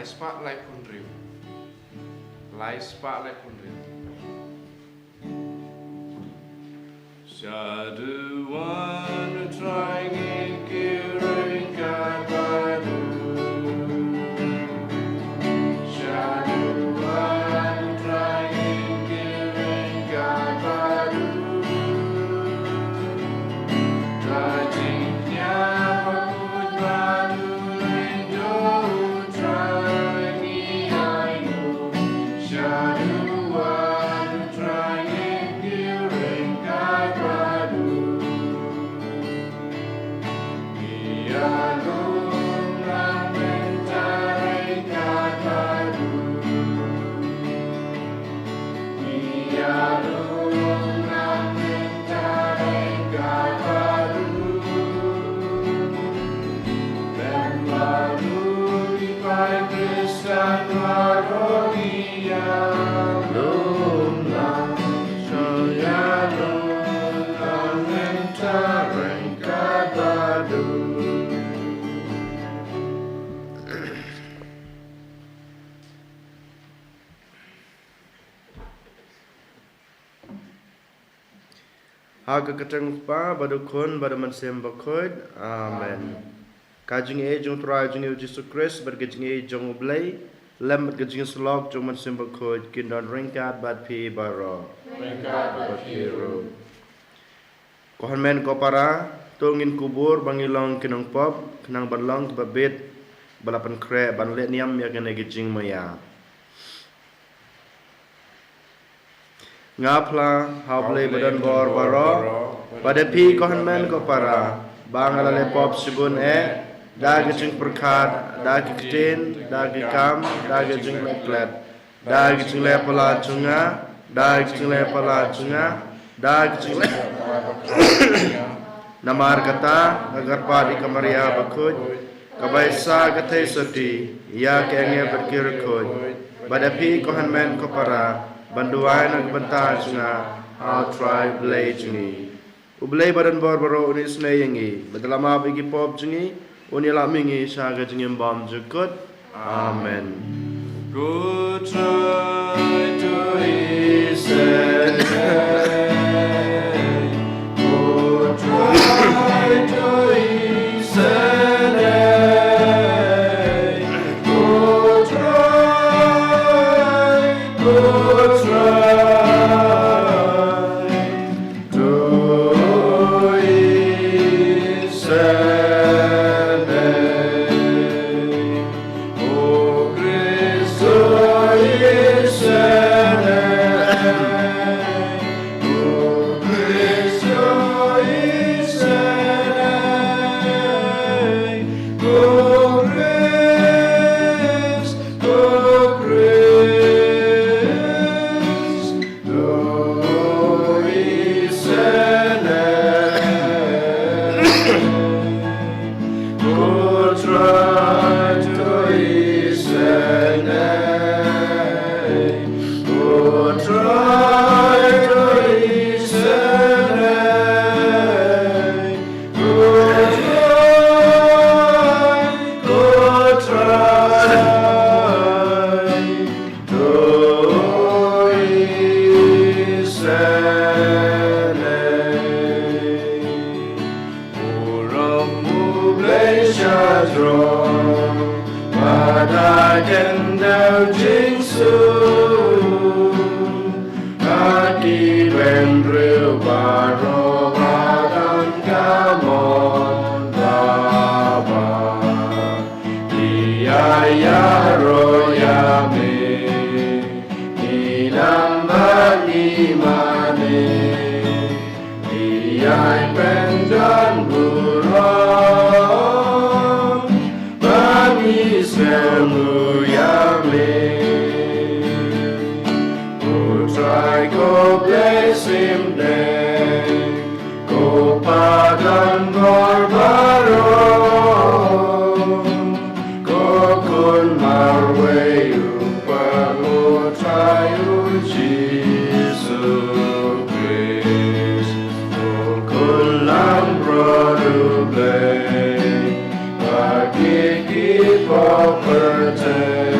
spotlight pun riu. Light spotlight pun riu. Syaduan trying kiring kabadu. Syaduan trying kiring kabadu. Rajinnya pakut badu lindo trying ayu. Syaduan trying kiring kabadu. Iyalung lang mencari kabadu. Iyalung lang mencari kabadu. Dan baru ipai Kristen warogia. Lung lang iyalung lang mencari kabadu. Haga katang pa badukun badaman sembakod. Amen. Kajing e jong try jong Jesus Christ bergajing e jong ublay lem bergajing slog jong man sembakod kindon ringkat bad pi baro. Ringkat Hero. Kohan men ko para tungin kubur bangilong kinong pop kenang balong babit balapan kre banlet niam ya kena gajing maya. Ngapla hable badan bor baro pada pi kohan men ko para bangalale pop sugun dagi jing perkat dagi ketin dagi kam dagi jing leklet dagi jing lepala junga dagi jing lepala junga dagi jing namar kata agar padi kamaria bakut kabaisa katay soti ya kenge berkirkut pada pi kohan men ko para banduai nagbanta junga how tribe lay jungi ublay badan barbaro unis nayengi badalama bigi pop jungi unila mingi saga jungi bom jukut amen. Good try to listen. Good try to listen. Good try to listen. Oh Cristo listen. Oh Cristo listen. Oh Christ, oh Christ, oh listen. Oh try to listen. Oh try to listen. Oh try to listen. Orang Malaysia drong pada kendau jingsu kaki bendril baro badan kamon baba dia ya royame inamba imane dia pendan burong bani semu yame. Go try go bless him then go padan gorbarong go kun marway upa go try Jesus Christ go kun lang brodu blay pagi ki property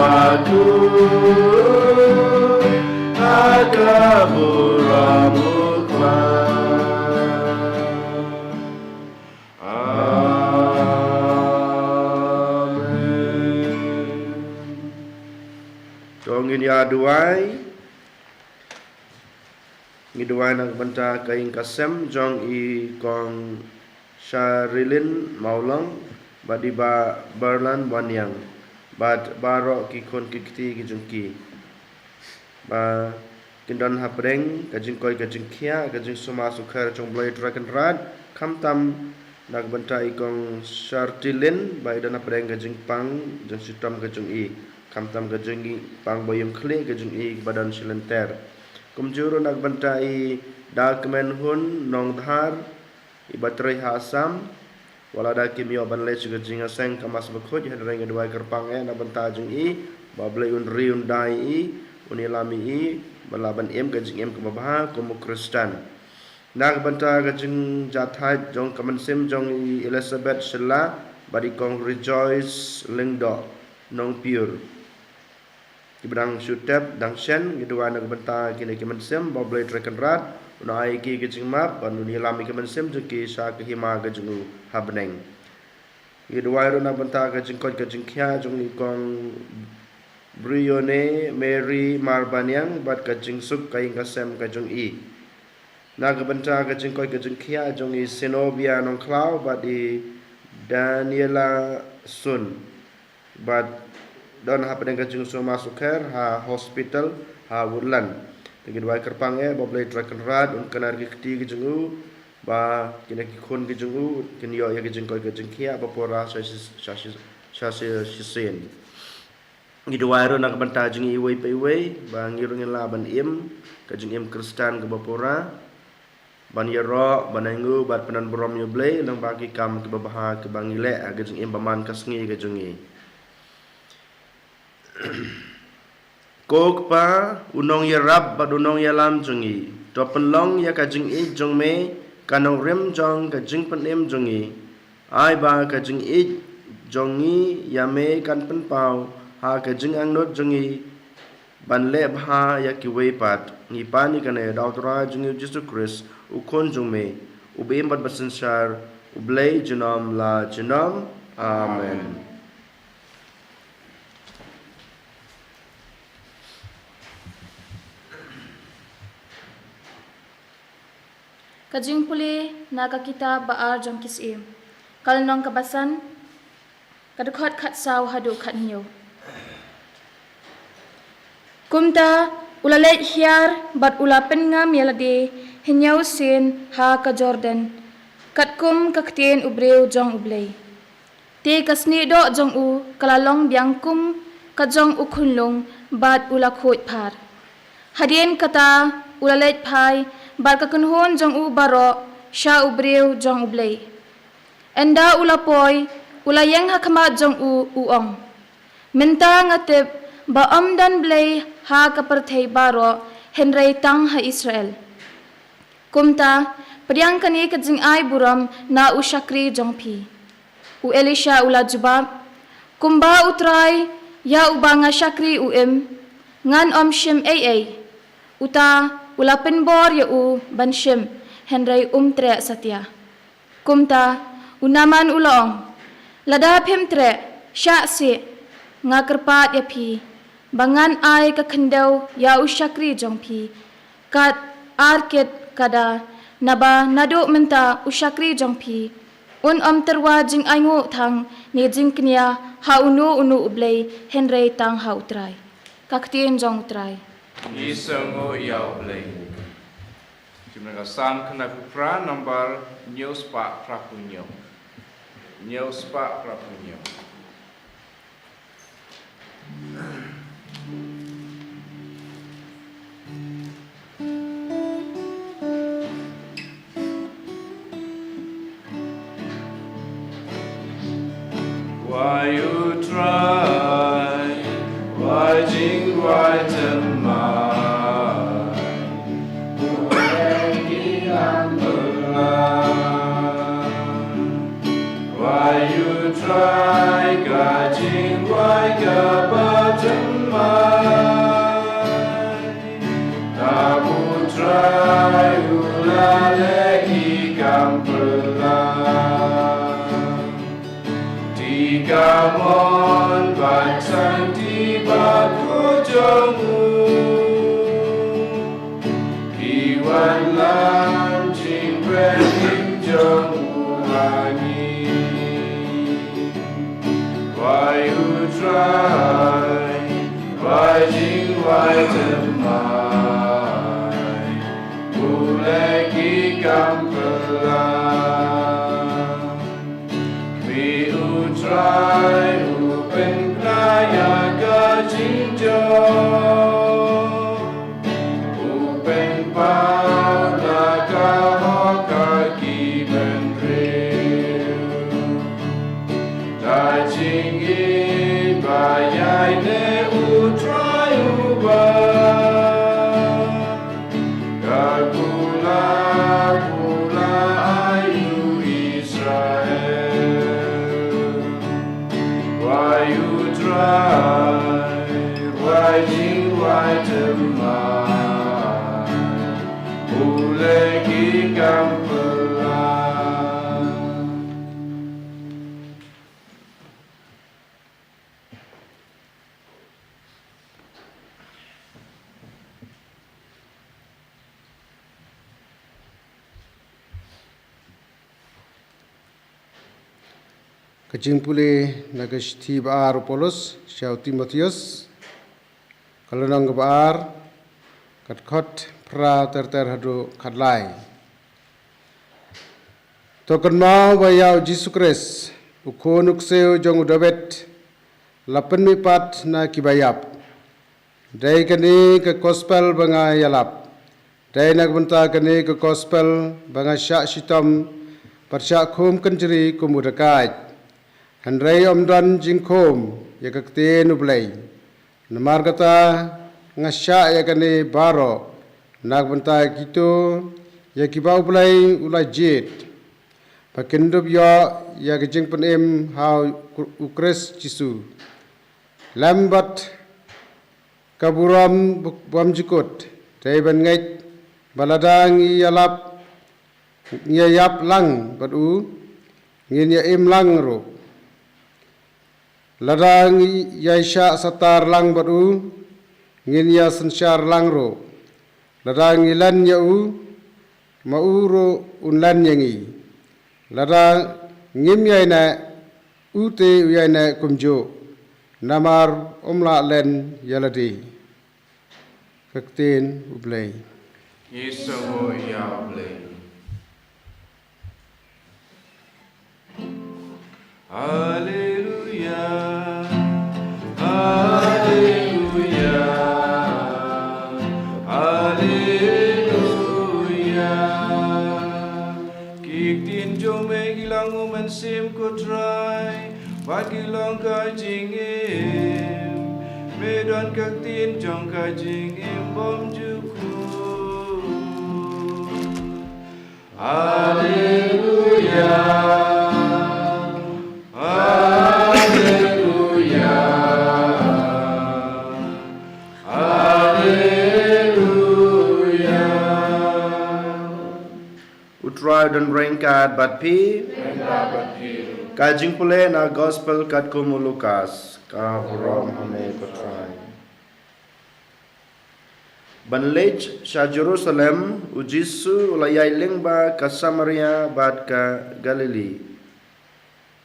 bakut agaburamukma. Amen. Tongin ya duai ngiduai nak benta kain kasem jong i kong Sharilin Maulang badi ba Berlan Wanyang bad baro ki kon kikti ki jungki ba kindan hapreng kajing koi kajing kia kajing suma sukhar jong blai dragon rad kham tam nak benta i kong Sharilin ba idan hapreng kajing pang jong sitam kajing i kham tam kajing i pang boyum khle kajing i badan silenter kumjuru nak benta i dokumen hun nong dhar i batrai hasam wala da kimio ban le chuga jinga seng kamas bakhoj hadreng dua kerpang na benta jing i bablai un riun dai i unilami i balaban em gajing em kebabha komu kristan nak benta gajing jathai jong kaman sim jong i Elizabeth Shella badi kong rejoice lingdo nong pure Ibrang Shutep dang shen gidua nak benta kini kaman sim bablai trekan rat unai ki gajing map ban unilami kaman sim jki sa kehima gajing habneng gidua ro nak benta gajing kot gajing kya jong i kong Brione Mary Marbanyang bat kajing suk kaing kasem kajung i nak benta kajing koi kajing kia jong i Senobia nong klau bat i Daniela Sun bat don hapeng kajing suma sukher ha hospital ha Woodland tegi dua kerpang boblai trakan rad un kanar kiti kajing u ba kina ki khon kajing u kin yo ya kajing koi kajing kia bapora sisen Gidua ro nak benta jing iwei pe iwei ba ngirung laban im kajing im kristan ke bapora ban yero banangu bat penan brom yuble nang bagi kam ke babaha ke bangile kajing im baman kasngi kajungi kok pa unong yarab ba unong yalam jungi to penlong ya kajing i jong me kanong rem jong kajing penem jungi ai ba kajing i jongi yame kan penpau ha kajing angnot jungi ban le bha ya ki wei pat ngi pani kane dautra jungi Jesus Christ u kon jungme u be bat basansar u blai junam la junam amen. Kajing puli naga kita baar jong kisim kalnong kabasan kadukhat khat saw hadu khat niyo kumta ulalait hiar bat ulapen ngam yalade hinyaw sin ha ka Jordan katkum kaktien ubreu jong ublay te kasni do jong u kalalong biangkum ka jong ukhunlong bat ulakhot phar hadien kata ulalait phai bat kakunhon jong u baro sha ubreu jong ublay enda ulapoy ulayang hakama jong u uong menta ngatep ba amdan blay ha kaperthei baro henrei tang ha Israel kumta priang kani kajing ai buram na ushakri jongpi u Elisha ula jubab kumba utrai ya ubanga shakri uem ngan shim ai uta ula penbor ya u banshim henrei tre satya kumta unaman ulong lada pemtre sha si ngakerpat ya pi bangan ai ka khendau ya ushakri jongpi kat arket kada naba nado menta ushakri jongpi un terwa jing aingo thang ni jing knia ha unu ublei henrei tang ha utrai kaktien jong utrai ni sengo yau blai jumna sam kana pra number news pa prapunyo Why you try? Why jing why temai? Why you try? Gajing why gabatem gampelang tiga mon batang tiba kujamu kiwan lam jingren himjong ulangi why you try why jing why temai ulegi gampelang we u try upen kaya gajinjo upen pau naga hoka kibendril dajing in bayai ne u try uba Gagula gula ayu Israel why you try why jing why temai ulegi gampelang Kajing pule nagashti baar Apollos, Syau Timotheus, kalonang baar, katkot pra ter hadu kadlai. Tokan mau bayau Jisu Kris, ukonuk seu jong udabet, lapan mipat na kibayap. Dai kani ke gospel banga yalap, dai nagbenta kani ke gospel banga syak shitam, persyak kum kenjeri kumudakai. Handrai omdan jingkom ya kakten ublay. Namar kata ngasya ya kane baro nagbenta gitu ya kiba ublay ulai jet. Pakendub ya kejing penem hau ukres Jisu. Lambat kaburam bam jikut. Dai ban ngait baladang yalap yap lang batu ngin ya im lang ro. Ladang yaisha satar lang batu ngin ya sensyar lang ro. Ladang ilan yau mauro unlan yangi. Ladang ngim yaina ute yaina kumjo. Namar omla len yaladi. Kakten ublay. Yesawo ya blay Hallelujah, Hallelujah, Hallelujah. Kik tin jong me gilang umen sim ko try, bat gilang ka jingim, medan kak tin jong ka jingim bom juku. Hallelujah. Utrai dan rengkat bat pi kajing pule na gospel kat kumu Lukas ka huram hame utrai banlej sha Jerusalem ujisu ulayai lingba ka Samaria bat ka Galili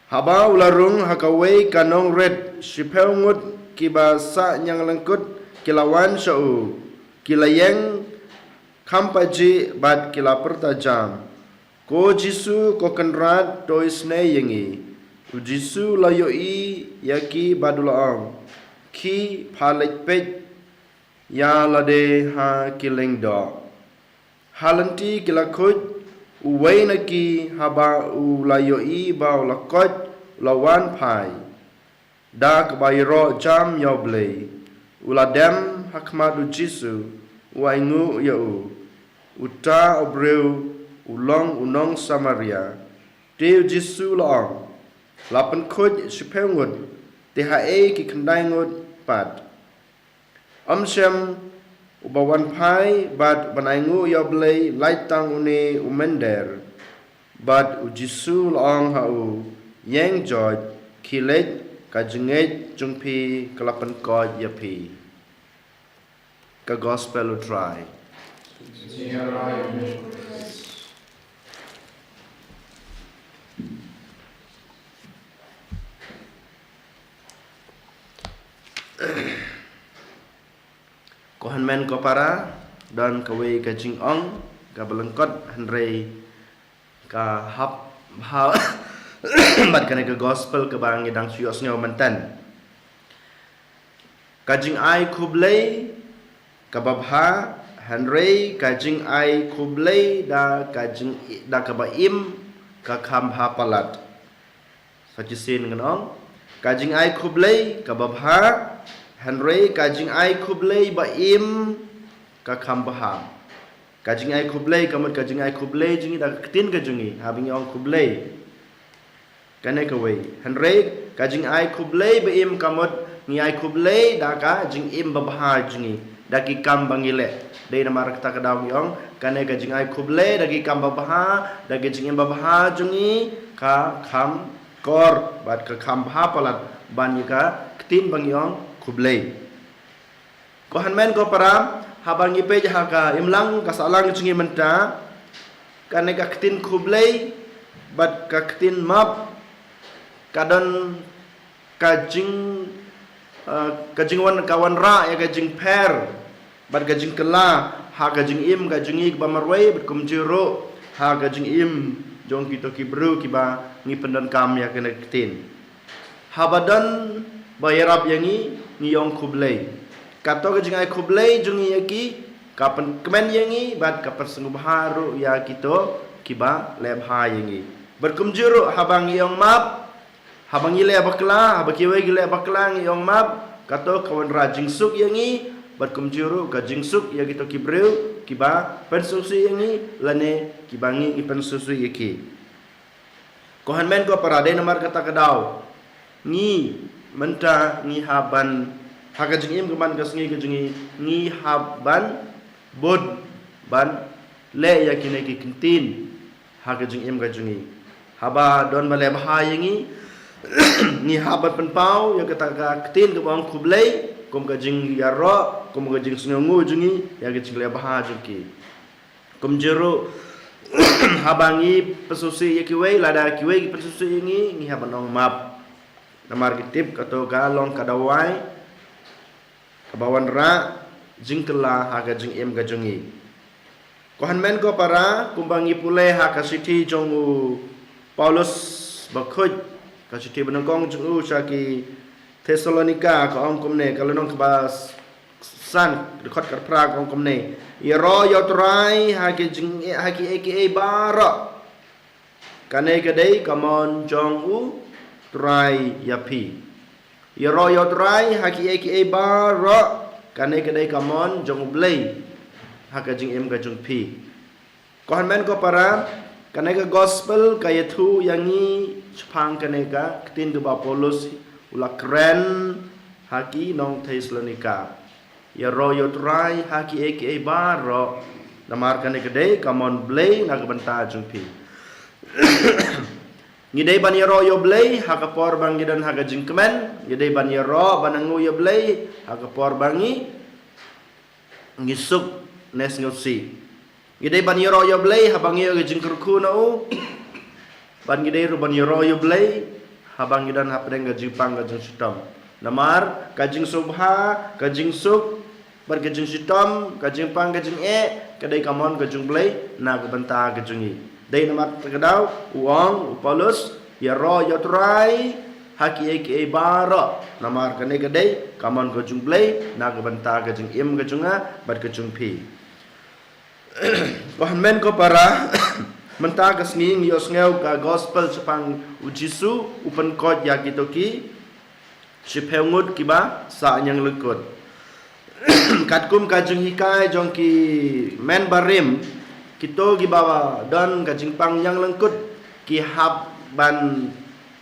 haba ularung hakawai kanong red shipeungut kiba sa nyang lengkut kilawan syau kilayeng kampaji bat kila pertajam ko Jisu ko kenrat toisne yengi u Jisu layoi yaki badulaang ki phalek pej ya lade ha kileng do halanti kilakut uway naki haba u layoi ba lakot lawan pai da kabayro jam yoblay uladem hakmat u Jisu waingu yau uta obreu ulong unong Samaria Teu Jisu laong lapan khoj sipengut THE ki kendai ngut pat Amsem ubawan pai bat banaingu yoblay laitang une umender bad ujisu long hau yang joy kilet kajenget jungpi kelapan kod yapi ka gospel utrai Kohan men ko para dan kawe ka jing ong ka belengkot handrei ka hap ha mat kana ka gospel ka bang idang suyos ngau mantan ka jing ai kublei ka babha handrei ka jing ai kublei da ka jing da ka ba im ka kham ha palat sajisin nganong ka jing ai kublei ka babha Henry kajing ai kublei ba im ka khambaha kajing ai kublei kamut kajing ai kublei jingi da ketin ka jungi habing ong kublei kane ka wei Henry kajing ai kublei ba im kamut ni ai kublei da ka jing im ba baha jingi da ki kam bangile dei namar kata ka daw yong kane kajing ai kublei da ki kam ba baha da ki jing im ba baha jungi ka kham kor bat ka kham baha palat ban ka ketin bang yong kublei ko hanmen ko para habang ipe jaha ka imlang ka salang jungi menta kane ka ketin kublei bat ka ketin map kadon kajing wan kawan ra ya kajing per bat kajing kela ha kajing im kajing ba marwai bat kumjiro ha kajing im jong kito kibru kiba ngi pendon kam ya kene ketin habadan bayarap yangi ngiyong kublei kato kajing ai kublei jungi yaki kapan kemen yangi bat kapan sengub haru ya kito kiba leb ha yangi berkumjuru habang ngiyong map habang ile bakla habakiwe gile bakla ngiyong map kato kawan rajing suk yangi berkumjuru kajing suk ya kito kibreu kiba pensusu yangi lane kibangi ipensusu yaki kohan men ko parade nomor kata kedau ngi menta ngi haban hakajing im keman kasngi kajingi ngi haban bod ban le yakine ki kintin hakajing im kajingi haba don bale bahayangi ngi haban penpau ya kata ka kintin ke bang kublei kom kajing yaro kom kajing snungu jungi ya kajing le bahajungi kom jero habangi pesusi yakiwe lada kiwe pesusi ngi haban ong map namar kitip kato galong kadawai kabawan ra jingkela haga jing em gajongi kohan men ko para kumbangi pule ha kasiti jongu Paulus bakhoj kasiti benongkong jongu saki Thessalonica ko ong komne kalonong kabas san record kar pra ong komne yero yotrai hagi jing hagi aka bara kane kadai kamon jongu try yapi yero yo try haki aka bara kane kadai kamon jong blei haka jing em ga jong pi ko han men ko para kane ka gospel ka yathu yangi chpang kane ka tin ga Paulus ula kren haki nong Thessalonica yero yo try haki aka bara namar kane kadai kamon blei na ga banta jong pi ngidai ban yero yo blei haka por bangi dan haka jingkemen ngidai ban yero banangu yo blei haka por bangi ngisuk nes ngosi ngidai ban yero yo blei habangi yo jingkurku nau ban ngidai ru ban yero yo blei habangi dan hapdeng ga jipang ga jingsutam namar ka jing subha ka jing suk bar ka jing sitam ka jing pang ka jing kadai kamon ka jing blei na ka banta ka jingi dai namat terkedau uang Paulus ya ro ya trai haki aka bara namar kane kadai kamon ko jumblai na ga banta ga jing im ga junga bar ga jumpi ko men ko para menta ga sni yos ngeu ka gospel sepang ujisu upen kod ya kitoki sipeungut kiba sa nyang lekut katkum ka jung hikai jongki men barim kito gibawa dan kajing pang yang lengkut ki hab ban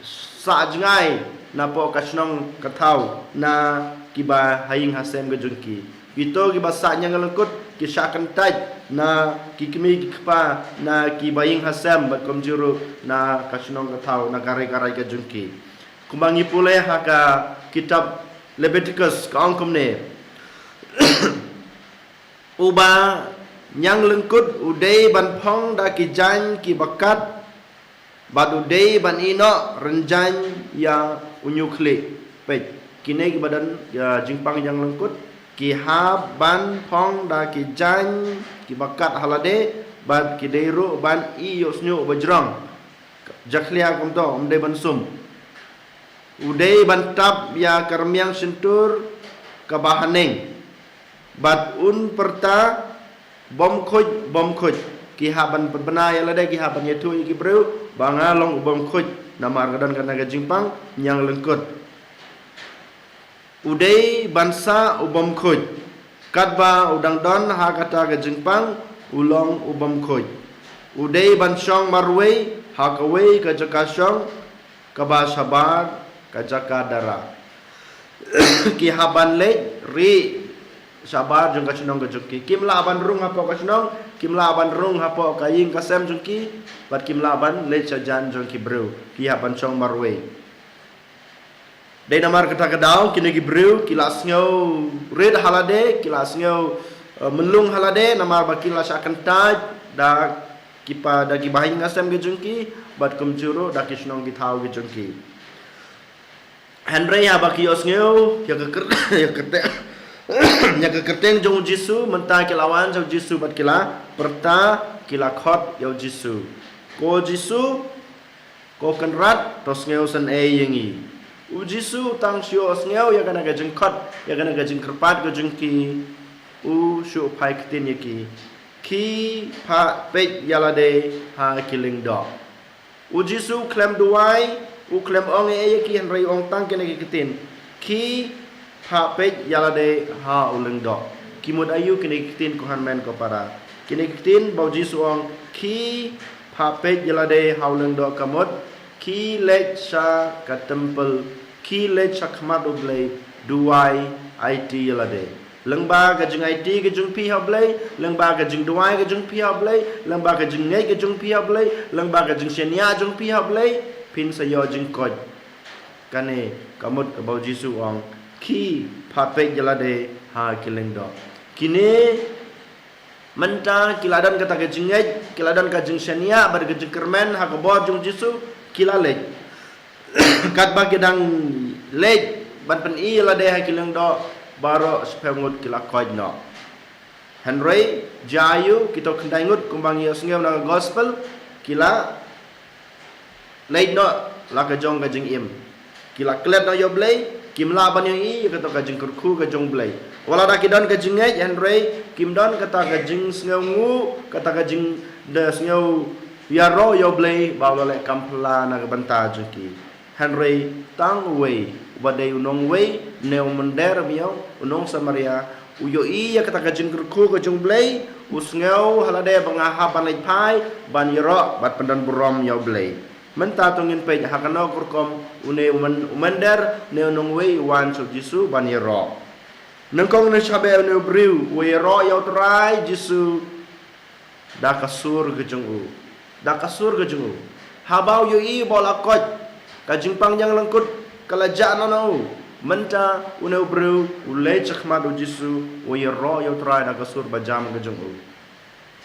sa jengai napo kasnong katau na kiba haing hasem gejungki kito giba sa yang lengkut ki syakan taj na kikmi kikpa na ki baying hasam bat komjuru na kasunong katau na karai-karai ka jungki kumbangi pule haka kitab Leviticus kaong ne uba nyang lengkut udai ban phong da ki jan ki bakat bad udai ban ino renjan ya unyukli pe kine ki badan ya jingpang yang lengkut ki ha ban phong da ki jan ki bakat halade bad ki deiru ban i yosnyu bajrang jaklia kumto umde ban sum udai ban tap ya karmiang sentur kabahaneng bad un perta bom khoj ki ha ban berbena ya lade ki ha ban yetu ki breu bangalong bom khoj nama gadan kana ga jingpang yang lengkut udai bansa ubom khoj katba udang don ha kata ga jingpang ulong ubom khoj udai bansong marwei ha kawei ka jakasong kaba sabar ka jakadara ki haban le ri sabar jong kasunong gajukki kimla ban rung hapo kasunong kimla ban rung hapo kaying kasem jungki bat kimla ban le sajan jongki breu ki haban song marwei dai namar kata kadau kini gibreu kilas ngau red halade kilas ngau melung halade namar bakilas akan taj da kipa da gibahin ngasem gejungki bat kumjuru da kisnong githau gejungki Henry abakios ngau ya keker ya kete ya kekerteng jong Jisu menta kilawan jong Jisu bat kila perta kila khot yo Jisu ko Jisu ko kenrat tos ngau san e yengi Jisu tang sio osngeu ya kana ga jengkot ya kana ga jengkerpat ga jengki sio pai ktin yaki ki pa pe yalade ha killing do Jisu klem duai klem ong e yaki henry ong tang kene kitin ki pa pe yalade ha uling do kimod ayu kene kitin ko han men ko para kene kitin bau Jisu ong ki pa pe yalade ha uling do kamot ki lech sa ka temple ki lech sa khmat oblay duai it yalade lengba ka jing it ka jung pi hablay lengba ka jing duai ka jung pi hablay lengba ka jing nei ka jung pi hablay lengba ka jing senia jung pi hablay pin sa yo jing koj kane kamut ka bau Jisu ong ki pape yalade ha kileng do kine menta kiladan kata ka jing nei kiladan ka jing senia bar ka jing kermen ha ka bo jung Jisu kilalej kat bagi dang lej ban pen i la de ha kileng do baro spemungut kila koj no Henry jayu kita kendai ngut kumbang yo sngeu na gospel kila lej no la ka jong ka jing im kila klet no yo blay kimla ban yo i ka to ka jing kurku ka jong blay wala da kidon ka jing ngej Henry kimdon kata ka jing sngeu ngu kata ka jing de sngeu ya ro yo blay ba le kampla na banta juki Henry tang wei badai unong wei neo mender miao unong Samaria uyo i ya kata kajing kurku kajung blay usngeu halade bangaha ban lej pai ban yero bat pendan burom yo blay menta tungin pe hakano kurkom une umender neo nong wei wan so Jisu ban yero nengkong ne chabe ne briu we ro yo trai Jisu da kasur kajung habau yo i bola koj kajing pangjang lengkut kalajak nanau menta uneu breu ulei chakmat Jisu we ro yo trai da kasur bajam kajung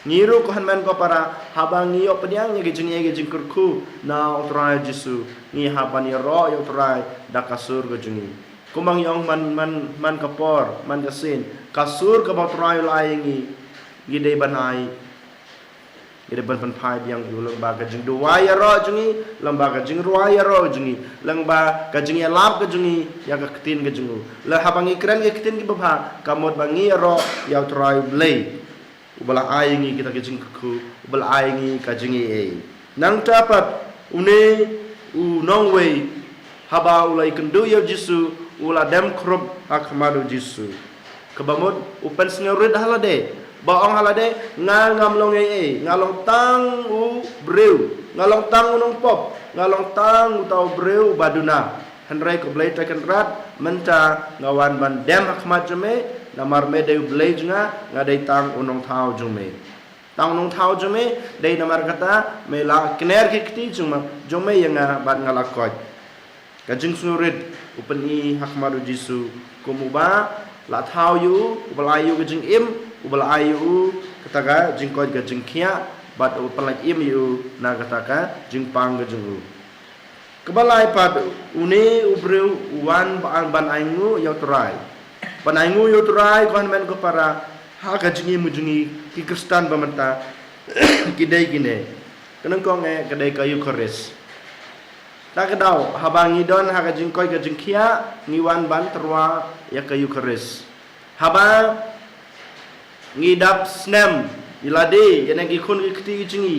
ngiru ko hanmen ko para habang yo pediang ye gejing kurku na trai Jisu ni haban ro yo trai da kasur kajung kumang yong man kapor man yasin kasur ka ba trai laingi gide banai ide ban pai biang lemba ka jing duai ro jungi lemba ka jing ruai ro jungi lemba ka jing ya lap ka jungi ya ka ketin ka jungu la habangi kren ka ketin ki baba kamot bangi ro ya trai blay ubala aingi kita ka jing ku ubala aingi ka jingi e nang tapat une nong wei haba ulai kendu ya Jisu ula dem krop akmadu Jisu kebamut upen sneurid halade baong halade ngam long ngalong tang breu ngalong tang unong pop ngalong tang utau breu baduna Henry ko blay taken rat menta ngawan ban dem akmat jeme namar me de blay nga ngadai tang unong thau jume tang nong thau jome dei namar kata mela kner kiti cuma jome yang bat ngalakot kajing surit upeni hakmaru jisu kumuba la thau yu ubalayu kajing im ubalayu kataka jingkot kajing kia bat upalaj im yu na kataka jing pang kajing u kebalai pad une ubreu uan ban aingu yotrai ban aingu yotrai kon men ko para ha kajing mujungi ki kristan bamanta kidai kine kenang kong kedai kayu keris tak kedau habang idon ha kajing koi kajing kia ngiwan ban terwa ya kayu keris haba ngidap snem ilade yana ki khun ki kti jingi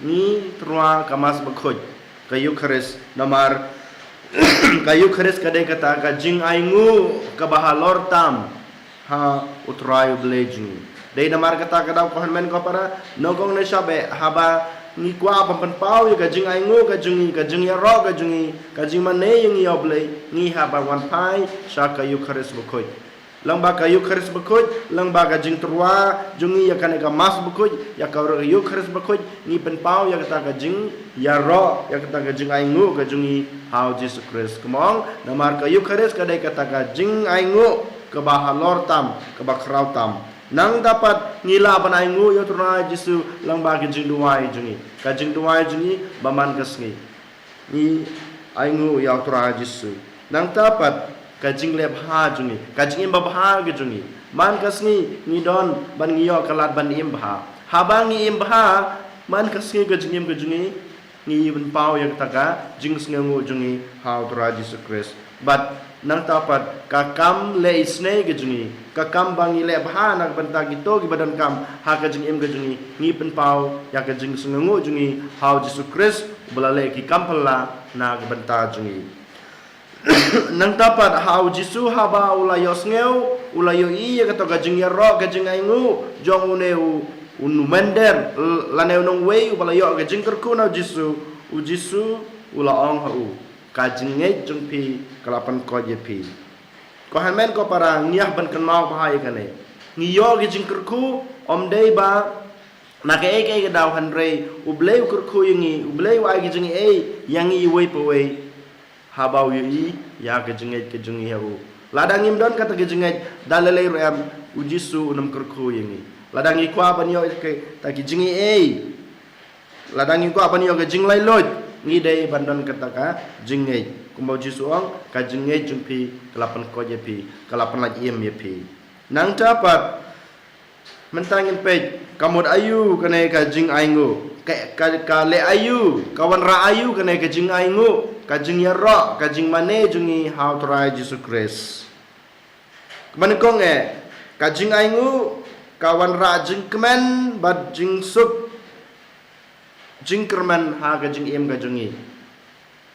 ni terwa kamas bakhoj kayu keris namar kayu keris kadai kata kajing aingu kabahalor tam ha utrayu blejing dei namar kata kadau kohan men ko para nogong ne sabe haba ni kwa pampan pau ya kajing aingu kajing ya ro kajing mane yung yoble ni haba wan pai sa kayu keris bakhoj lang ba kayu keris bakhoj lang ba kajing terwa jungi ya kaneka mas bakhoj ya kayu keris bakhoj ni pen pau ya kata kajing ya ro ya kata kajing aingu kajungi hau Jesus Christ kemong namar kayu keris kadai kata kajing aingu kebahalor tam kebakrau tam nang dapat ngila ban aingu yo turna jisu lang ba kajing duai jungi baman kasngi ni aingu ya turna jisu nang dapat kajing lebha jungi kajing im babha jungi man kasngi ni don ban ngiyo kalat ban im bha habang im bha man kasngi kajing im jungi ni ban pau ya taka jing sngengu jungi ha turna jisu Christ but nang tapat kakam le isne gejungi kakam bangi le bha nak banta gito gi badan kam ha kajing im gejungi ngi pen pau ya kajing sungu jungi hau Jesus Christ bulale ki kampala na banta jungi nang tapat hau jisu haba ulayo sneu ulayo i ya kato kajing ya ro kajing aingu jong uneu unu mender laneu nong wei ubalayo kajing kerku na jisu ula ong hau kajing ngai jungpi kalapan ko jepi ko hamen ko para ngiah ban kenau bahai kane ngiyo gi jingkerku om dei ba na ke ke daw hanre ublei kurku yingi ublei wa gi jingi yangi wei pewei habau yi ya ke jingi haru ladang im don kata ge jingai dalale ram ujisu unam kurku yingi ladang i kwa ban yo ke ta gi jingi ladang i kwa ban yo ge jinglai loj ni dei bandon kataka jingei kumbau jisuang ka jingei jumpi kelapan ko jepi kelapan lagi iem yepi nang dapat mentangin pej kamud ayu kene ka jing aingu ka le ayu kawan ra ayu kene ka jing aingu ka jing ya ro ka jing mane jungi how try Jesus Christ kmanekong ka jing aingu kawan ra jing kemen bad jing suk jingkerman ha ka jing im ka jungi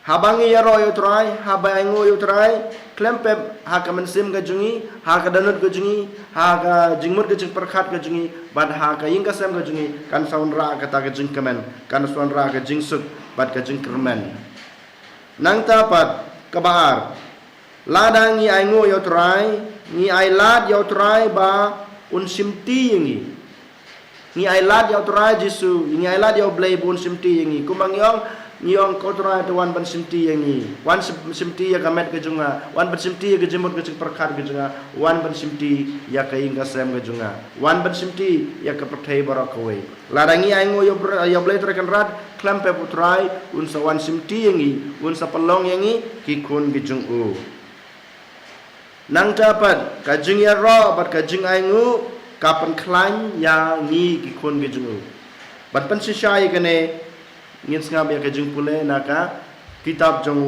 habangi ya ro yo try haba aingu yo try klempep ha ka mensim ka jungi ha ka danut ka jungi ha ka jingmur ka jing perkhat ka jungi bad ha ka ying ka sem ka jungi kan saun ra ka ta ka jingkemen kan saun ra ka jing suk bad ka jingkerman nang tapat ka bahar ladang ni aingu yo try ni ai lad yo try ba un simti yingi ni ai lad yo try jisu ni ai lad yo blai bun simti yingi kumang yong ko try to wan ban simti yingi wan simti ya kamet ke junga wan ban simti ya gejemut ke perkhat ke junga wan ban simti ya ka ing ka sem ke junga wan ban simti ya ka perthai barakwe ladangi aingo yo blai trekan rat klampe putrai un sa wan simti yingi un sa pelong yingi ki kun ke jungu nang dapat ka jing ya ro bat ka jing aingu kapan klan ya ngi ki kun ge jungu bat pan sisai kene ngin ngab ya ke jing pule naka kitab jong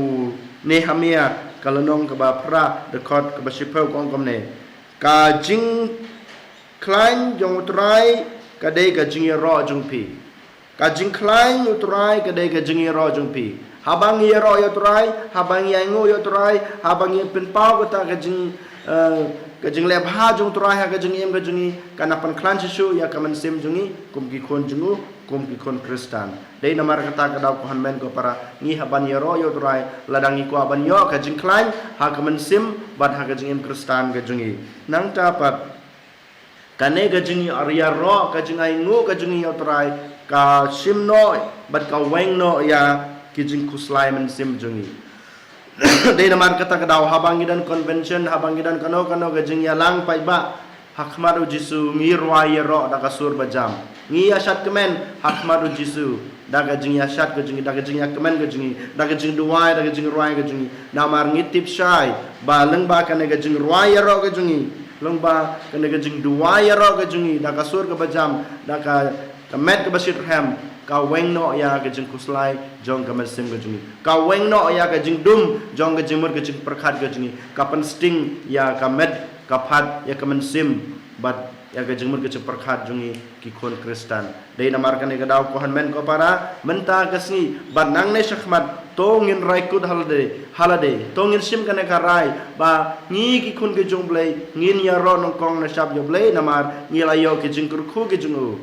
Nehemia kalanong ka ba pra de khot ka ba sipau kong komne ka jing klan jong utrai ka dei ka jing ya ro jong pi ka jing klan utrai ka dei ka jing ya ro jong pi habang ya ro ya utrai habang ya ngo ya utrai habang ya pen pau ka ta ka jing le bha jung turai ha ka jing em ka jungi kanapan klan sisu ya kaman sim jungi kum ki khon jungu kum ki khon kristan dei namar kata ka daw ko han men ko para ni haban yo ro yo turai ladang ko aban yo ka jing klan ha kaman sim bad ha ka jing em kristan ka jungi nang tapat kane ka jingi arya ro ka jingai ngu ka jingi yotrai ka sim no bat ka weng no ya ki jing kuslai men sim jungi dei namar kata ka daw habangidan convention habangidan kano ka jing ya lang pai ba hakmaru jisu ngir wa ro da ka sur bajam ngi asat kemen hakmaru jisu daga jing ya shat ka jingi daga jing ya kemen ka jingi daga jing duai daga jing ruai ka jingi namar ngitip shai ba leng ba kane ka jing ruai ro ka jingi leng ba kane ka jing duai ro ka jingi daga sur ka bajam daga kamet ka basit ham ka weng no ya ka jing kuslai jong ka mesim ka jingi ka weng no ya ka jing dum jong ka jimur ka jing perkhat ka jingi ka pen sting ya ka met ka phat ya ka mesim bat ya ka jingmur ke perkhat jungi ki kon kristan dei namar kan ka daw ko han men ko para menta kasni ban nang ne shakhmat to ngin rai kud halade to ngin sim kan ka rai ba ngi ki kun ke jong blai ngin ya ro nong kong na shap yo blai namar ngi la yo ke jing kur khu ke jungu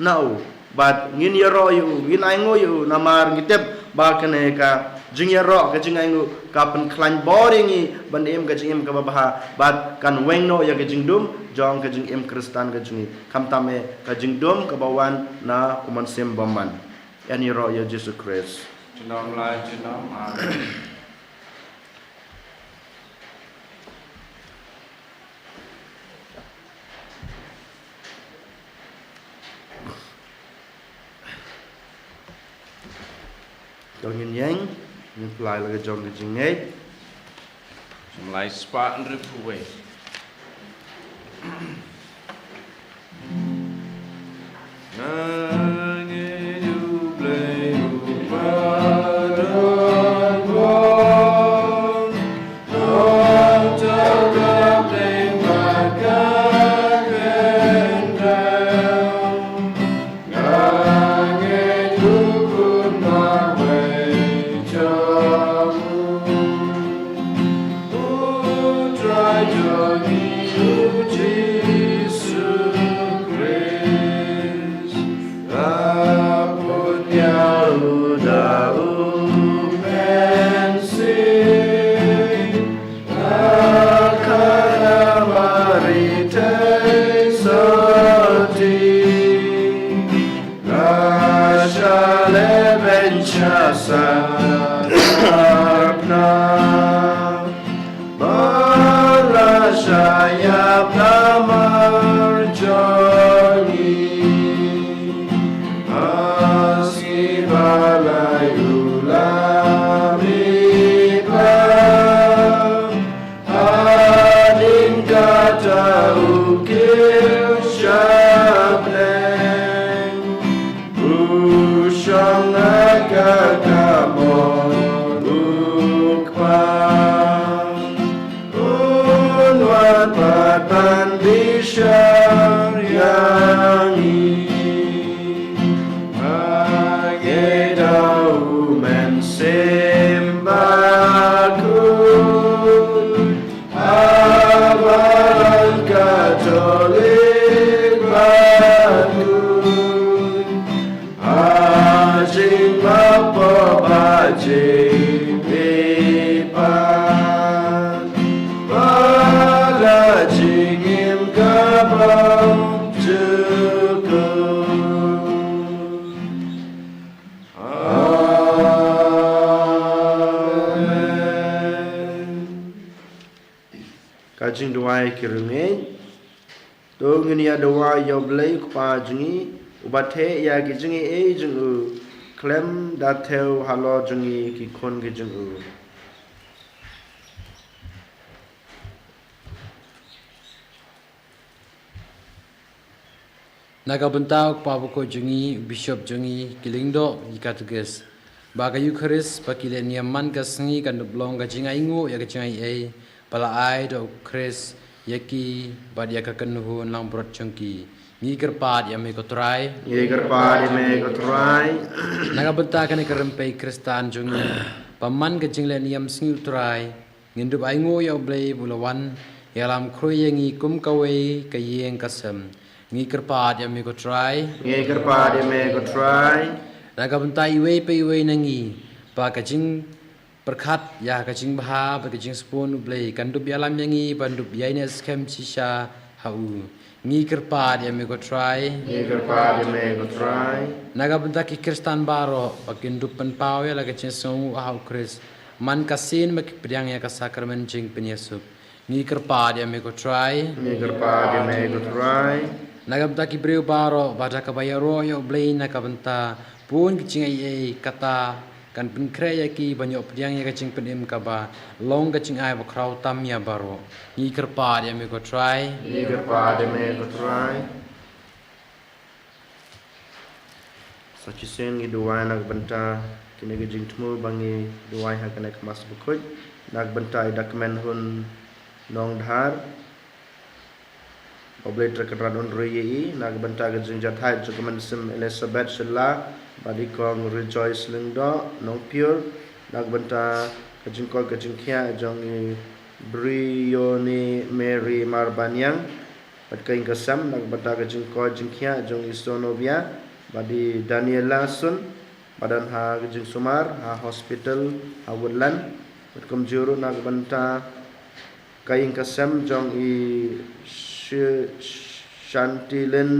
nau bat ngin ya ro yu ngin ai ngo yu namar ngitep ba kan ka jing ya ro ka jing ai ngo ka pen klan boringi ban em ka jing em ka baha bat kan weng no ya ke jing dum jong ka jing em kristan ka jing kam tame ka jing dum ka bawan na kuman sim baman yani ro ya Jesus Christ Jenam lai jenam amen. jong yin yang ni plai la ka jong ka jing ngai Jenam lai spa and ripuwe. Kajing doai kirunge to ngini ya doai yo blai kwa jingi ubathe ya ki jingi e jingu klem da theo halo jingi ki kon ki jingu naga bentau pabu ko jungi bishop jungi kilingdo ikatuges baga yucharis pakile niaman kasngi kan blong ga jinga ingu ya ga jinga ai pala ai do chris yaki bad ya ka kanhu lang brot chungki mi kerpat ya me ko try ye garpa di me ko try naga benta kan kerempai kristan jungi paman ga jingle niam singu try ngindup ai ngo ya blai bulawan ya lam khroyengi kum kawai kayeng kasam ngi kerpat ya me ko try ye garpa di me ko try naga benta iwe pe iwe nangi pa ka jing perkhat ya ka jing baha pa ka jing spoon ublei kan dup ya lam yangi ban dup ya ines kem chisha hau ngi kerpa dia me ko try Ngi kerpa dia me ko try. naga benda ki kristan baro pakin dupan pau ya laga chen song hau kris man kasin mak priang ya ka sakramen jing pen yesu ngi kerpa dia me ko try Ngi kerpa dia me ko try. naga benda ki breu baro bada ka bayaro yo blei na ka benta pun ki chingai ei kata kan pen kreya ki banyo priang ya ka ching pen im ka ba long ka ching ai ba krau tam ya baro ngi kerpa dia me ko try Ngi kerpa dia me ko try. Sachisen ngi duai nak benta kini ge jing tmu bangi duai ha kana kemas bukut nak benta dokumen hun nong dhar oblate rekan on rei nak benta ge jing jathai dokumen sim Elizabeth Shilla badi kong rejoice lingdo nong pure nak benta ge jing ko ge jing khia jong ni Brioni Mary Marbanyang bat kain kasam nak benta ge jing ko jing khia jong Isonovia badi Daniela Sun badan ha gejing sumar ha hospital ha woodland berkum juru nak banta kain kasem jong i Shantilin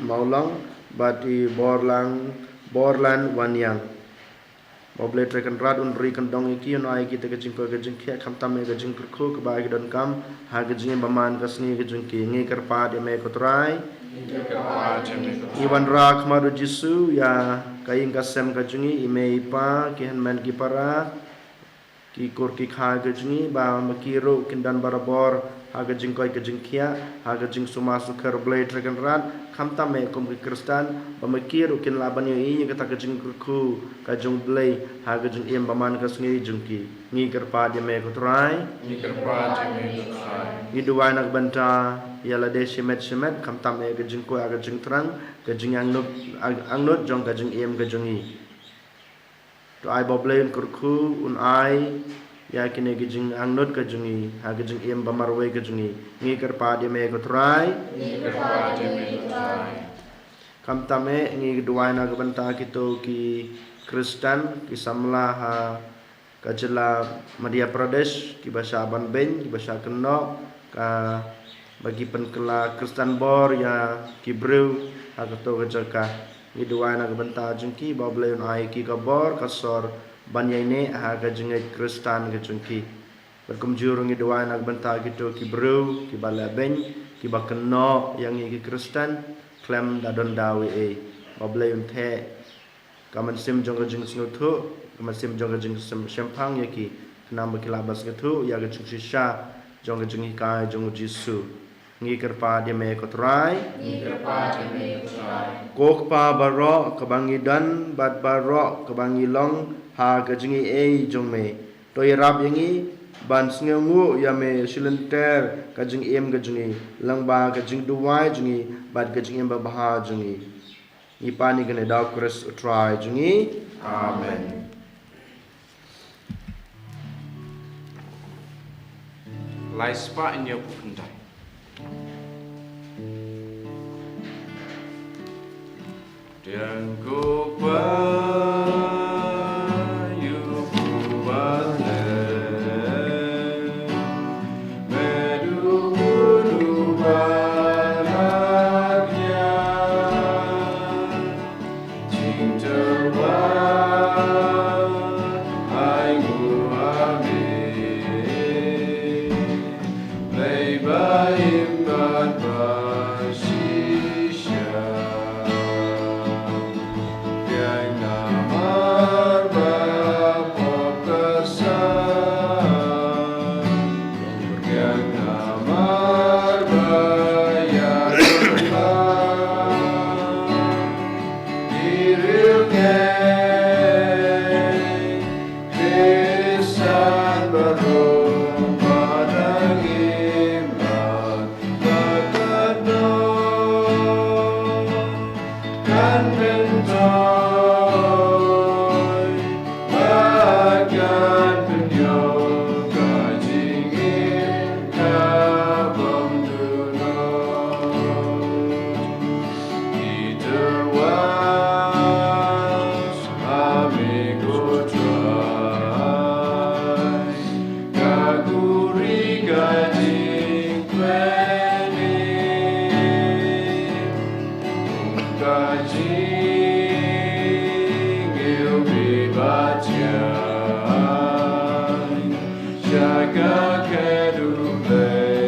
Maulong badi Borlan Wanyang moble trekan rad un ri kan dong iki no ai kita gejing ko gejing khia kham tam me gejing kurku ke ba gi don kam ha gejing baman kasni gejing ki ngi kerpa de me ko trai Iwan rak madu jisu ya kain kasem kajungi ime ipa kihan man ki para ki kur ki kha kajungi ba makiro kindan barabor ha kajing koi kajing kia ha kajing sumasu kar blade dragon rat khamta me kum ki kristan ba makiro kin laban yo i kata kajing kurku kajung blade ha kajing im baman kasngi jungki ngi kerpa de me ko trai Iduai nak banta ialah de semet kam tam e gejing ko aga jing terang gejing angnut jong gejing em gejungi to ai boblen kurku un ai ya kine gejing angnut gejungi ha gejing em bamarwe gejungi ngi kerpa de me ko trai kam tam e ngi duai nak banta kito ki Kristen ki samla ha kajela Madhya Pradesh ki bahasa Banben ki bahasa Keno ka bagi penkela Kristen bor ya ki breu ha kato kajaka ni duai nak benta jungki bableun ai ki ka bor kasor banyaine ha ka jengai Kristen ka jungki berkum jurung ni duai nak benta gitu ki breu ki balaben ki bakeno yang ki Kristen klem dadon dawe e bableun the kaman sim jong jing snuthu kaman sim jong jing sempang yaki kenam bakilabas gitu ya ga shisha jong jing kai jong jisu ngi kerpa dia me ko trai kok pa baro kebangi dan bat baro kebangi long ha ga jingi e jong me toy rap yangi ban sngengu ya me silenter ka jing em ga jingi lang ba ga jing duwai jingi bat ga jing em ba ha jingi Ipani gane daw kres try jungi amen Lai spa in your pukundai Dan ku payu kubale medu kudu bahagia cinta ai mu amin lebai imban basisha jaga kedudukan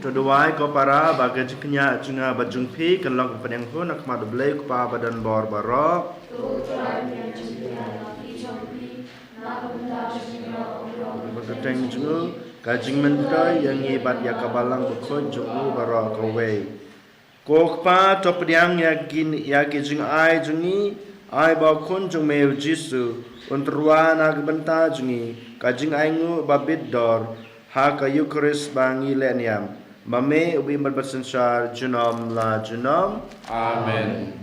Tuduai ko para bagai jiknya junga bajungpi kelong peneng hun nak madu belai ko pa badan bor barok. Berkateng jungu kajing mentai yang ibat ya kabalang bukun jungu barok kowe. Ko pa to pediang ya kijing ai jungi ai ba kun jung meu jisu unterwa na benta jungi kajing aingu babit dor ha ka Eucharis bangi leniam. Mame ubi bersensar junom la junom. Amen.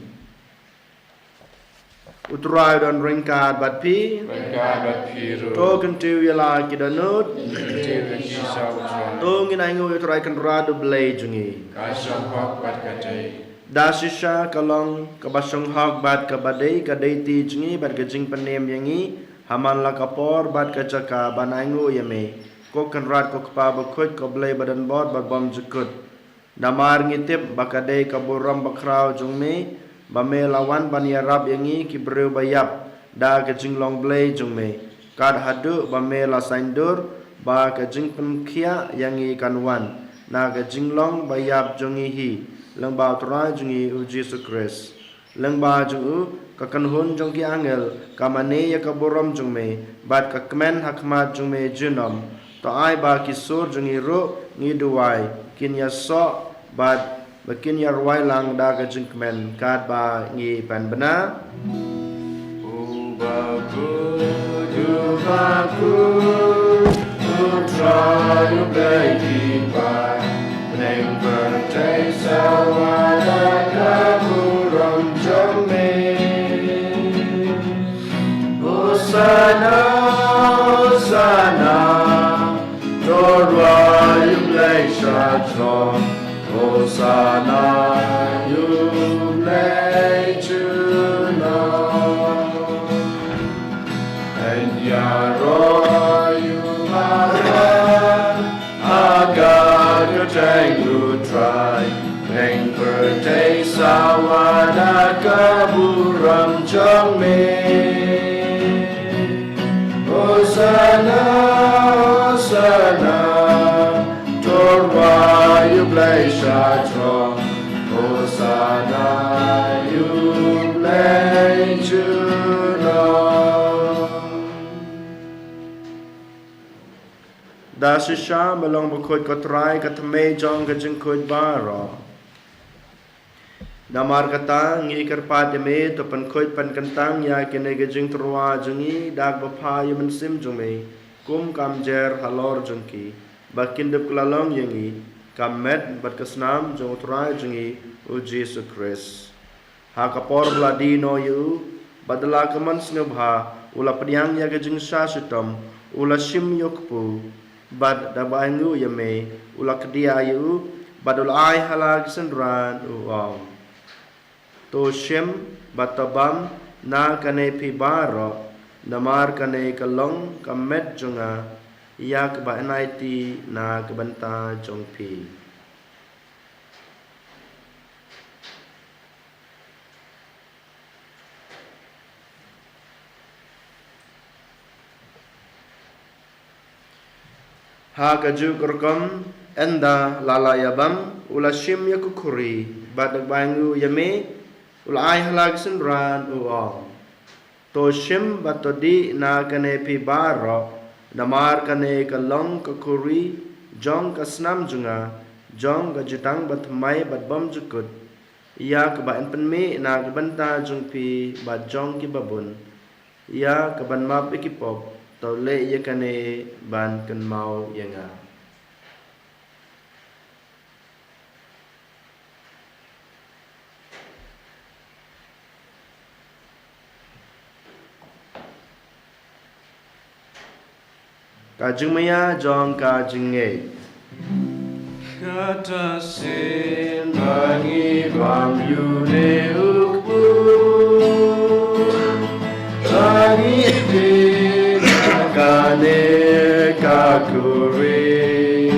Uturai dan ringkat bat pi. Ringkat bat piru. To kentiu yala kidanut. Kentiu kisah utron. To nginaingu uturai kenradu belai jungi. Kasong hok bat kadai. Dasisha kalong kabasong hok bat kabadai kadai ti jungi bat kajing penem yangi. Haman la kapor bat kajaka banaingu yame. Ko kenrat ko kapa bakut ko belai badan bot babam jukut. Damar ngitip bakadai kaburam bakrau jungme. Bame lawan bani Arab yangi kibreu bayap. Da kajing long belai jungme. Kad hadu bame la saindur. Ba kajing penkia yangi kanwan. Na kajing long bayap jungi hi. Leng ba turai jungi uji sukres. Leng ba jungu kakanhun jungki angel. Kamane ya kaburam jungme. Bat kakmen hakmat jungme junom. To ai ba kisur jungi ro ngi duai kin ya so bad bakin ya ruai lang da ka jingmen kat ba ngi pan bana ubaku utra yu baby ba neng bertai sawada kaburam jome Osana Osana Torwa yublei shatron Hosanna yublei chuna And yaro yumaran Agad yoteng lutrai Neng pertei sawada kaburam jome Hosanna Hosanna Torwa yublei shatron Hosanna yublei chuna Dasisha melong bukut kotrai katme jong kajingkut baro Damar kata ngi kerpat me to pankut pan kentang ya kene kajing terwa jungi dag bapa yumen sim jungi kum kamjer halor jungki bakindep kulalong yangi kamet berkesnam jong utrai jungi uji sukres ha kapor ladino yu badala kaman snubha ula pediang ya kajing syasutam ula shim yokpu bad dabaingu yame ula kedia yu badul ai halag sendran uang to shem batabam na kane pibaro namar kane kalong kamet junga yak ba naiti na kebanta jongpi ha kaju kurkom enda lalayabam ulashim yakukuri badak bangu yame ulai halag sendran uang to shim batodi na kane pibaro namar kane kalong kakuri jong kasnam junga jong gajutang batmai batbam jukut ia kebain penme na kebanta jungpi bat jong ki babun ia keban map ikipop tau le ia kane ban kan mau yanga Kajing maya jong kajing nge kata sin bagi bang yune ukbu lagi di kane kakuri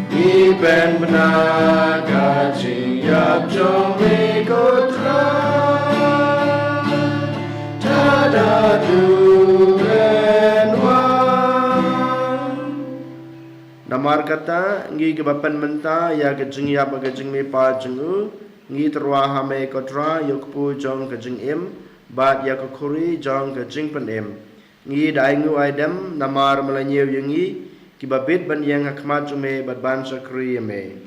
iben benar kajing yap jong me kotra tada du Namar kata ngi kebapan menta ya kejing ya bagajing me pa jengu ngi terwa hame kotra yokpu jong kejing im bat ya kokuri jong kejing pen im ngi daingu aidam namar melanyew yengi kibabit ban yang hakmat jume bat ban sakri me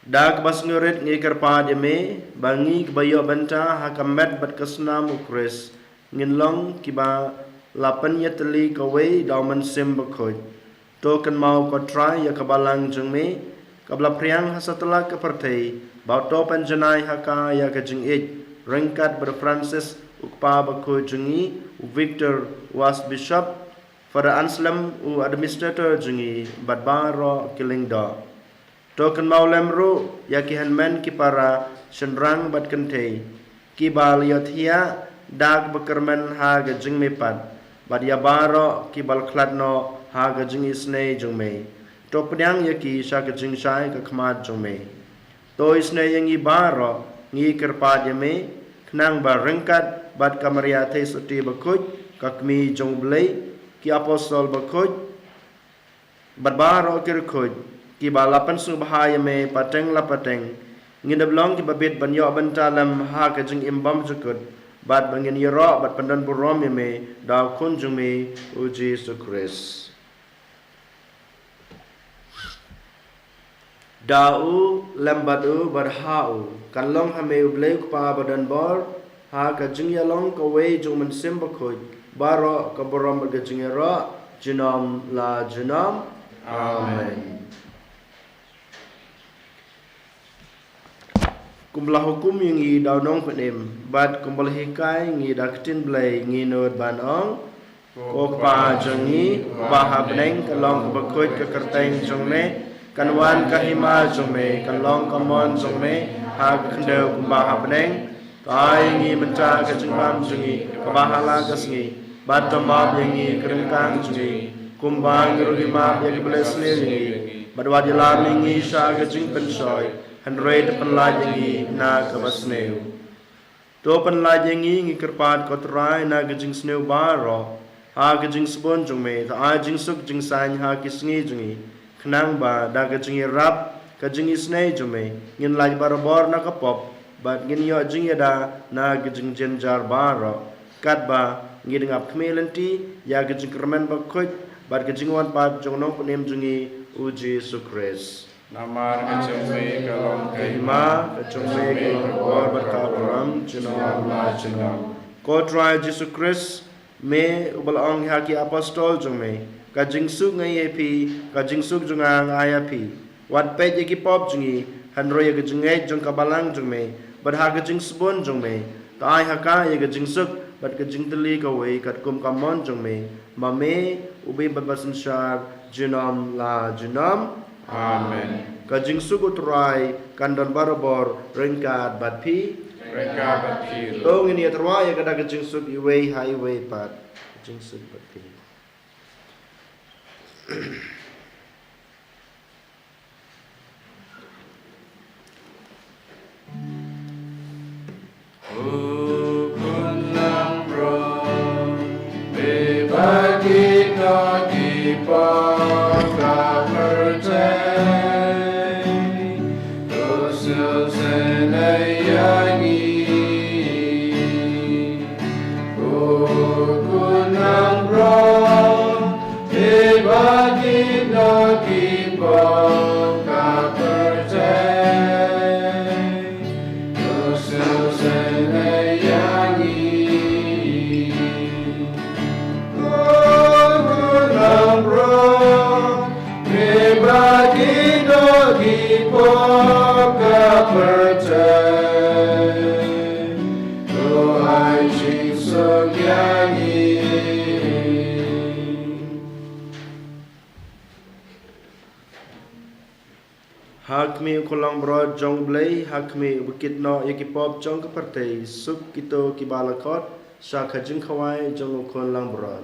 dak bas ngurit ngi kerpa me bangi kebayo banta hakamet bat kesnam ukres nginlong kiba lapan ya teli kawai dauman sim bakoj token mau kotra ya kabalang jengme kabla priang hasatala ke partai bauto panjanai haka ya kajing rengkat ber Francis ukpa bakoj jengi Victor was bishop pada Anselm u administrator jengi badbaro kilingda token mau lemru ya kihanmen kipara senrang bad kentei kibal yothia dag bekermen ha kajing mepat Badia baro ki bal kladno ha gajing isne jungme to pnyang yaki sha gajing shai ka khmat jungme to isne yangi baro ngi kerpa yame knang ba rengkat bat kamaria the suti bakuj kakmi jongblei ki apostol bakuj bat baro kirkuj ki balapan su bahayame pateng la pateng ngi dablong ki babit banyo bantalam ha gajing imbam jukut bat bangin yero bat pandan burom me daw kunjung me uji sukres dau lembadu barhau kanlong hame ublei pa badan bor ha ka jingyalong ka wei jung man simbakoj baro ka borom ga jingyero jinom la jinom amen Kumlah hukum yang i daunong penim bat kumbal hikai ngi daktin blai ngi nod ban ong ko pa jangi bahab neng kalong bakoj ke kerteng jongne kanwan kahima jongme kalong kamon jongme ha kndeu bahab neng tai ngi menca ke jengam jangi kabahala kasngi bat tamab yang i kerengkang jangi kumbang ruhima yang blesne ngi badwa dilam ngi sha ke jing pensoy Handroid penlajengi na kabasneu. To penlajengi ngi kerpat kotrai na gajing sneu baro. Ha gajing spon jungme ta a jing suk jing san ha kisngi jungi. Khnang ba da gajing rap gajing isnei jume ngin laj barabor na kapop bat ngin yo jing da na gajing jenjar baro. Kat ba ngi dengap kmelenti ya gajing kermen bakoj bat gajing wan pat jongnong penem jungi uji sukres. Namar kecembe kalong Kahima kecembe kalong kuar berkabaram jenam la jenam. Kotrai Jesu Christ me ubalong haki apostol jengme kajing suk ngai epi kajing suk jungang ayapi wat pet yaki pop jungi handro ya kajing jong kabalang jengme badha kajing sebon jengme tai haka ya kajing suk bad kajing teli kawai kat kum kamon jengme mame ubi babasan syar jenam la jenam Amen. Kajing suku terai kandon barabor rengkat batpi Rengka batil. tong ini terai kada kajing suk iwei highway pat kajing suk batpi Ukun lang bro bebagi no dipok kapercay Tusul senayangi Ukun lang bro bebagi lang brod jong blay hakmi bukit no yakipop jong kaparte sup kito kibalakot sa kajing kawai jong ukon lang brod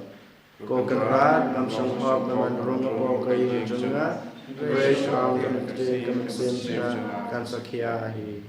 ko kerat nam sang hop naman rong po kayo jonga grace round and te kamsen kan sakya hi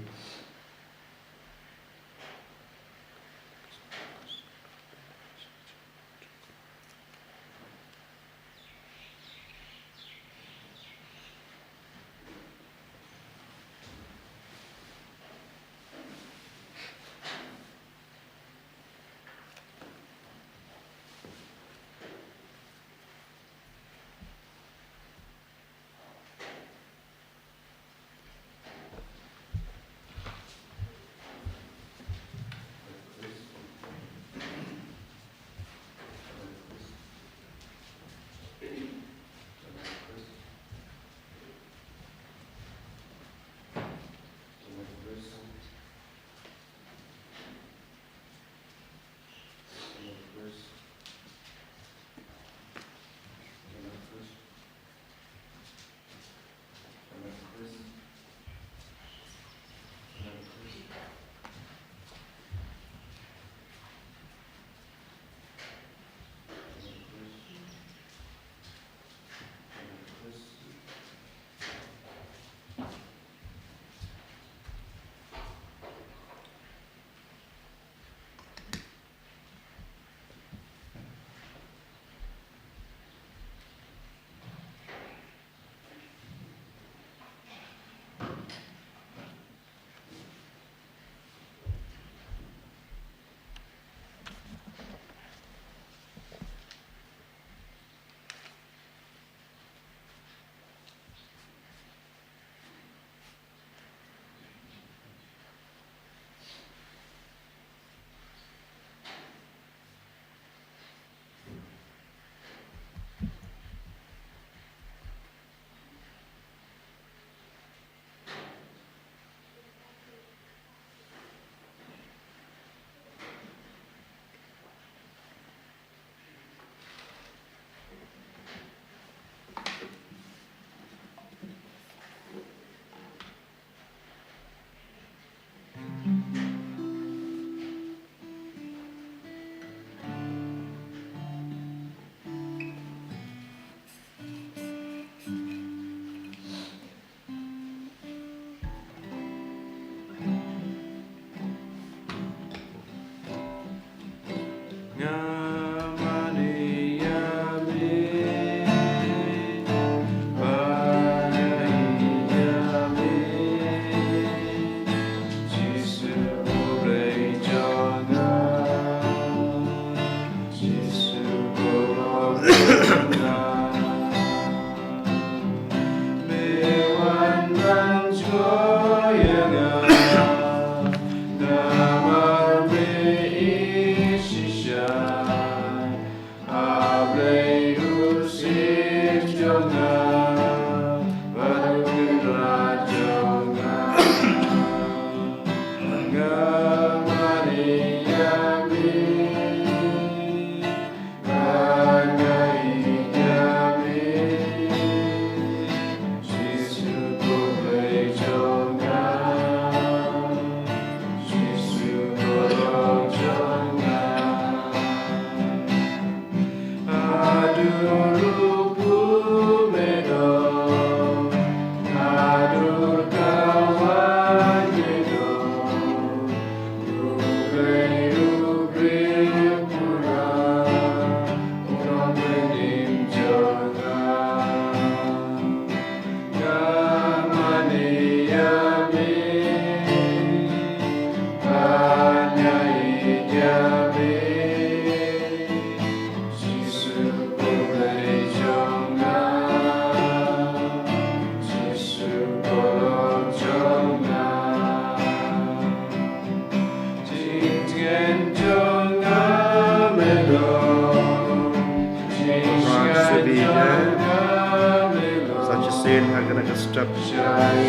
sin akan step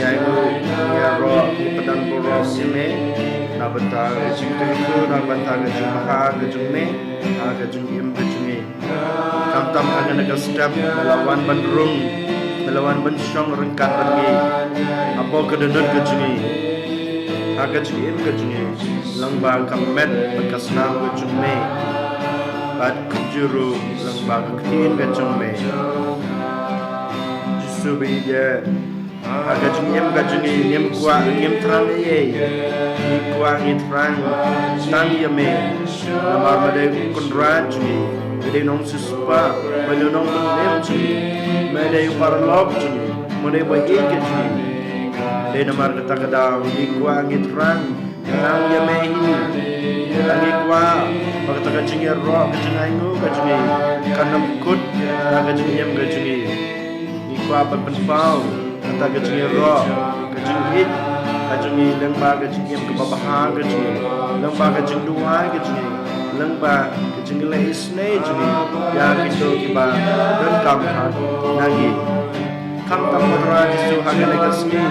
ya ro pedan borong ini na bentar cinta itu na bentar jumpa ke jume ke jumim ke jumi tam tam akan step melawan bandrung melawan bensyong rengkat pergi apa kedendut ke jungi aga jungi im ke jungi lengba kamet bekas nam ke jungi bad kujuru lengba kekin ke jungi jisu bija aga jungi im ke jungi nim kuat nim terang ye ni kuat ni terang tang ye me namar made kundra jungi Mede nong suspa, mede nong penem jungi, mede parlop jungi, mede baik ke jungi. De namar kata kadang di kuang terang, nang ya mehi, lagi kuang, kata kacungi roh, kacungi ingu, kacungi kanam kut, kacungi yam kacungi. Di kuang berpenpau, kata kacungi roh, kacungi it, kacungi lembah kacungi yam kebabahan kacungi, lembah kacungi dua kacungi. Lengba kecinggilah isne juni ya gitu kiba dan kam nagi kam tamudra jisu hagane kasni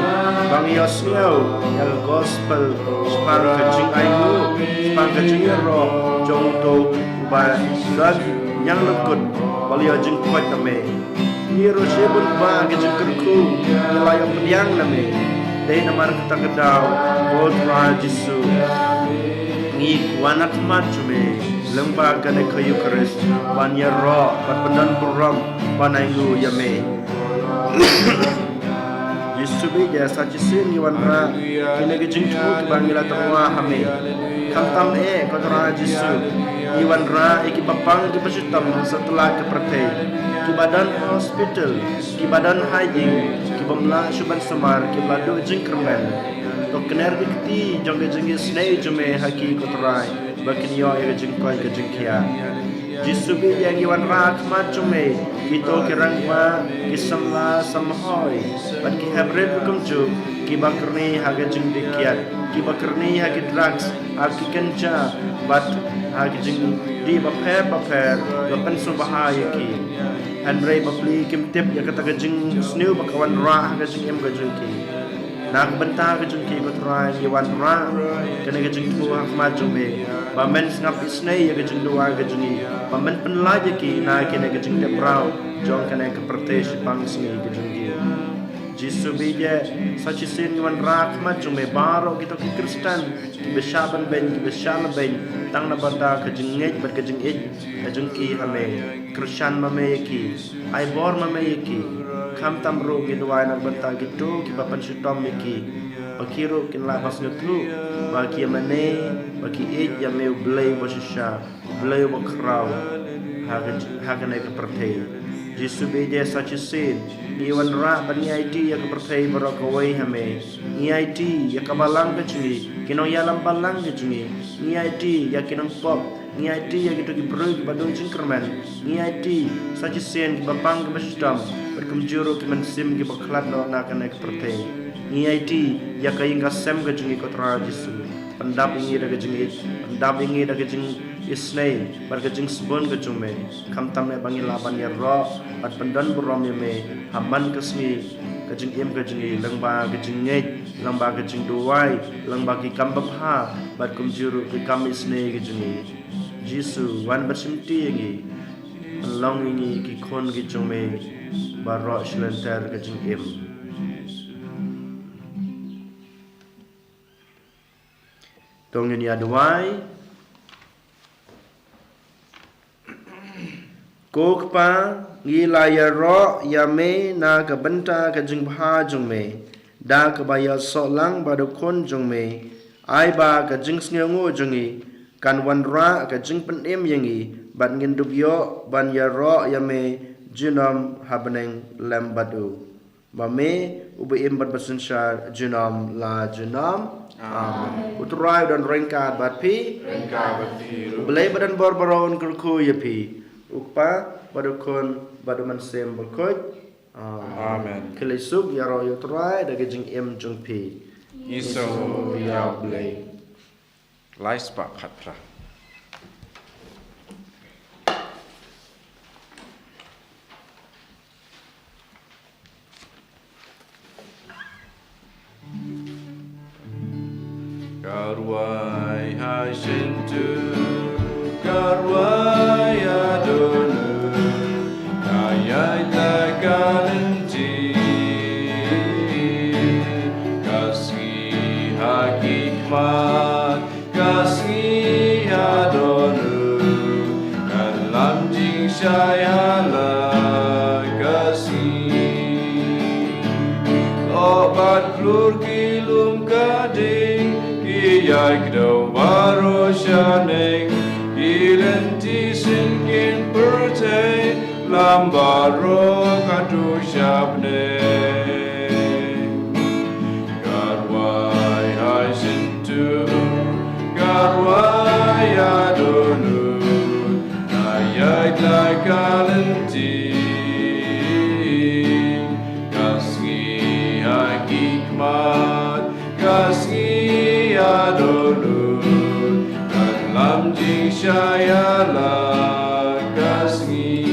bang yosnyo yang gospel spang kecing ayu spang kecing ro jong to uba lag yang lekut balia jeng kuat tame ni ro sebun ba kecing kerku layang pediang name dei namar kita kedau godra jisu ni wanak majume lemba gane kayu keris banya ro berpendan buram panaingu yame Yesu bija sajisin yuanra kine gejing tu kibangila tangwa hame kamtam kodra Yesu yuanra iki papang ki pasutam setelah kepertai ki badan hospital ki badan hygiene ki bamla suban semar ki badu jingkermen to kener dikti jongge jengge snei jume haki kotrai bakin yo ya jengkoi ke jengkia Yesu bi yang iwan rak macume kito kirangwa kisamla samhoy bat ki habred kumju ki bakrni haga jeng dikiat ki bakrni hagi drugs aki kenca bat hagi jeng di baper bapen subahaya ki Andre bapli kim tip ya kata jeng snew bakawan ra haga jeng em ga jengki nak bentar ke jengki ko try iwan ra kena ke jeng tu hak majume bamen ngap isnei ya ke jeng dua ke jengi bamen penlaje ki na kena ke jeng teprau jong kena ke pertes pangsni ke jengki Jisu bija sachi sin iwan ra majume baro kita ki Kristen beshaban ben tang na banda ke jengej ber ke jengej ke jengki hame Kristen mame ki ai bor mame ki kam tamro gidwai nak banta gitu ki bapan sutom ki pakiro kin la pas nutlu bagi mane bagi ej ya meu blay bosisha blay bakrau haga ne ke pertai Yesu beje sachi sin iwan ra bani IT ya ke pertai barokawai hame ni IT ya kabalang ke cungi kino ya lambalang ke cungi ni IT ya kinang pop ni IT ya gitu ki bro ki badon jingkerman ni IT sachi sin ki bapang ke bestam berkumjuru ki mensim ki baklat no na kana ke pertai ni IT ya kaing ka sem ke jungi kotra Yesu pendap ingi da ke jungi pendap ingi da ke jungi isnei bar ke jing sebon ke jume kam tam ne bangi laban ya ro pat pendan burom ye me haman kesni ke jing im ke jungi lengba ke jinge lengba ke jing duai lengba ki kam bapha bat kumjuru ki kam isnei ke jungi Yesu wan bersimti ingi long ingi ki kon ki jume barok selenter ke jing im tong ini adwai kokpa ngilaya ro yame na ka benta ka jing bha jungme da ka baya solang badu kon jungme ai ba ka jing sngengo jungi kan wan ra ka jing penem yangi bat ngin dubyo ban ya ro yame junam habneng lambadu mame ubi imbat basensyar junam la junam amen utrai dan rengkat bat pi belai badan borbaron kurku yapi ukpa badukon baduman sem berkot Amen. Kelisuk ya ro utrai da gejing em jung pi Iso ya blay. Lais pak khatra. Garwai hai shintu Garwai adonu Ayai ta galanti hikmat kasih Adonu dalam jing syayalah kasih obat klur kilum kading iyai kdo baro shaneng ilenti sinkin pertai lambaro kadu syabne garwai hasintu garwai Adonu ayat lakalenti kasih hikmat kasih Adonu dalam jing syayalah kasih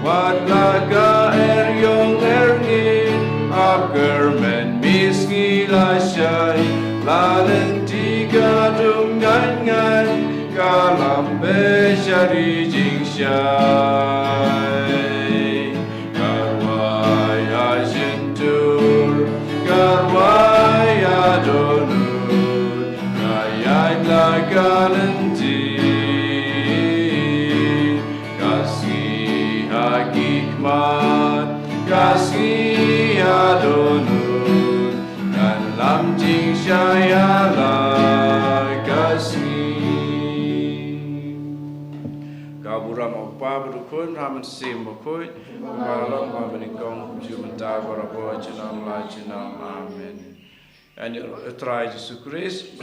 Wadlaga eryong erngin Abger men miskila syai Lalenti gadum ngan Kalam besyari jing syai Garwai hasintur Garwai Adonu Ayat lagalenti hikmat kasih Adonu dalam jing syayalah kasih kaburam apa berdukun ramen sim bukut balong mabeningkong jumentar baraboa jenam la jenam amin and try Yesus Kristus